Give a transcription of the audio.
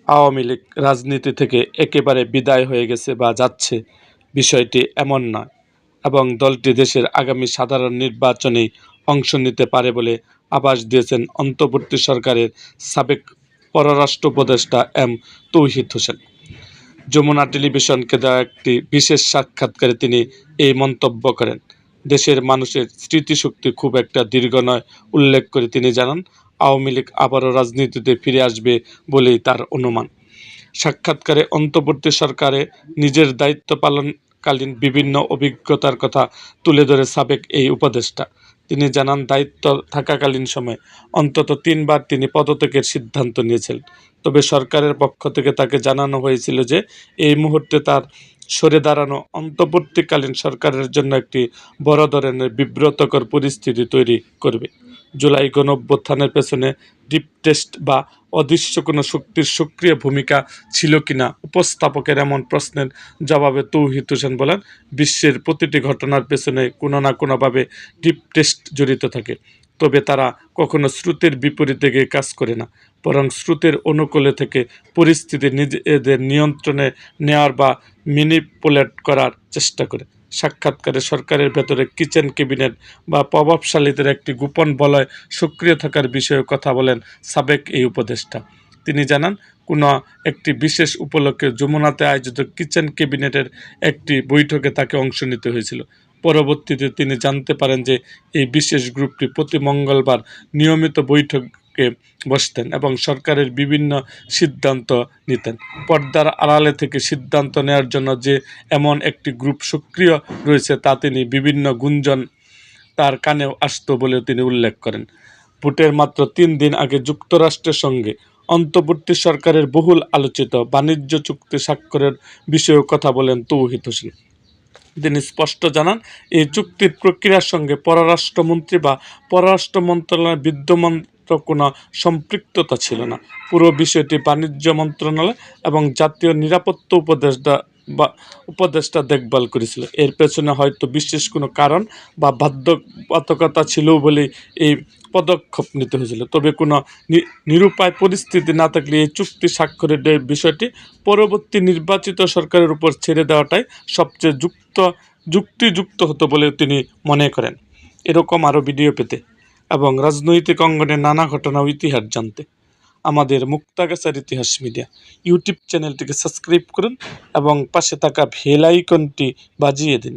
আওয়ামী লীগ রাজনীতি থেকে একেবারে বিদায় হয়ে গেছে বা যাচ্ছে, বিষয়টি এমন নয় এবং দলটি দেশের আগামী সাধারণ নির্বাচনেই অংশ নিতে পারে বলে আভাস দিয়েছেন অন্তর্বর্তী সরকারের সাবেক পররাষ্ট্র উপদেষ্টা এম তৌহিদ হোসেন। যমুনা টেলিভিশনকে দেওয়া একটি বিশেষ সাক্ষাৎকারে তিনি এই মন্তব্য করেন। দেশের মানুষের স্মৃতিশক্তি খুব একটা দীর্ঘ নয় উল্লেখ করে তিনি জানান, আওয়ামী লীগ আবারও রাজনীতিতে ফিরে আসবে বলেই তার অনুমান। সাক্ষাৎকারে অন্তর্বর্তী সরকারে নিজের দায়িত্ব পালনকালীন বিভিন্ন অভিজ্ঞতার কথা তুলে ধরে সাবেক এই উপদেষ্টা। তিনি জানান, দায়িত্ব থাকাকালীন সময়ে অন্তত ৩ বার তিনি পদত্যাগের সিদ্ধান্ত নিয়েছিলেন। তবে সরকারের পক্ষ থেকে তাকে জানানো হয়েছিল যে এই মুহূর্তে তার সরে দাঁড়ানো অন্তর্বর্তীকালীন সরকারের জন্য একটি বড় ধরনের বিব্রতকর পরিস্থিতি তৈরি করবে। জুলাই গণঅভ্যুত্থানের পেছনে ডিপ টেস্ট বা অদৃশ্য কোনো শক্তির সক্রিয় ভূমিকা ছিল কিনা উপস্থাপকের এমন প্রশ্নের জবাবে তৌহিদ হোসেন বলেন, বিশ্বের প্রতিটি ঘটনার পেছনে কোনো না কোনোভাবে ডিপ টেস্ট জড়িত থাকে, তবে তারা কখনো স্রোতের বিপরীতে গিয়ে কাজ করে না, বরং স্রোতের অনুকূলে থেকে পরিস্থিতি নিজেদের নিয়ন্ত্রণে নেওয়ার বা ম্যানিপুলেট করার চেষ্টা করে। সাক্ষাৎকারে সরকারের ভেতরে কিচেন ক্যাবিনেট বা প্রভাবশালীদের একটি গোপন বলয় সক্রিয় থাকার বিষয়ে কথা বলেন সাবেক এই উপদেষ্টা। তিনি জানান, কোনো একটি বিশেষ উপলক্ষে যমুনাতে আয়োজিত কিচেন ক্যাবিনেটের একটি বৈঠকে তাকে অংশ নিতে হয়েছিল। পরবর্তীতে তিনি জানতে পারেন যে এই বিশেষ গ্রুপটি প্রতি মঙ্গলবার নিয়মিত বৈঠকে বসতেন এবং সরকারের বিভিন্ন সিদ্ধান্ত নিতেন। পর্দার আড়ালে থেকে সিদ্ধান্ত নেওয়ার জন্য যে এমন একটি গ্রুপ সক্রিয় রয়েছে তা তিনি বিভিন্ন গুঞ্জন তার কানেও আসত বলেও তিনি উল্লেখ করেন। ভোটের মাত্র ৩ দিন আগে যুক্তরাষ্ট্রের সঙ্গে অন্তর্বর্তী সরকারের বহুল আলোচিত বাণিজ্য চুক্তি স্বাক্ষরের বিষয়েও কথা বলেন তৌহিদ হোসেন। তিনি স্পষ্ট জানান, এই চুক্তির প্রক্রিয়ার সঙ্গে পররাষ্ট্রমন্ত্রী বা পররাষ্ট্র মন্ত্রণালয়ের বিদ্যমান কোনো সম্পৃক্ততা ছিল না। পুরো বিষয়টি বাণিজ্য মন্ত্রণালয় এবং জাতীয় নিরাপত্তা উপদেষ্টা দেখভাল করেছিল। এর পেছনে হয়তো বিশেষ কোনো কারণ বা বাধ্যবাধকতা ছিল বলেই এই পদক্ষেপ নিতে হয়েছিল। তবে কোনো নিরুপায় পরিস্থিতি না থাকলে এই চুক্তি স্বাক্ষরের বিষয়টি পরবর্তী নির্বাচিত সরকারের উপর ছেড়ে দেওয়াটাই সবচেয়ে যুক্তিযুক্ত হতো বলে তিনি মনে করেন। এরকম আরও ভিডিও পেতে এবং রাজনৈতিক অঙ্গনের নানা ঘটনা ও ইতিহাস জানতে আমাদের মুক্তাগাছার ইতিহাস মিডিয়া ইউটিউব চ্যানেলটিকে সাবস্ক্রাইব করুন এবং পাশে থাকা বেল আইকনটি বাজিয়ে দিন।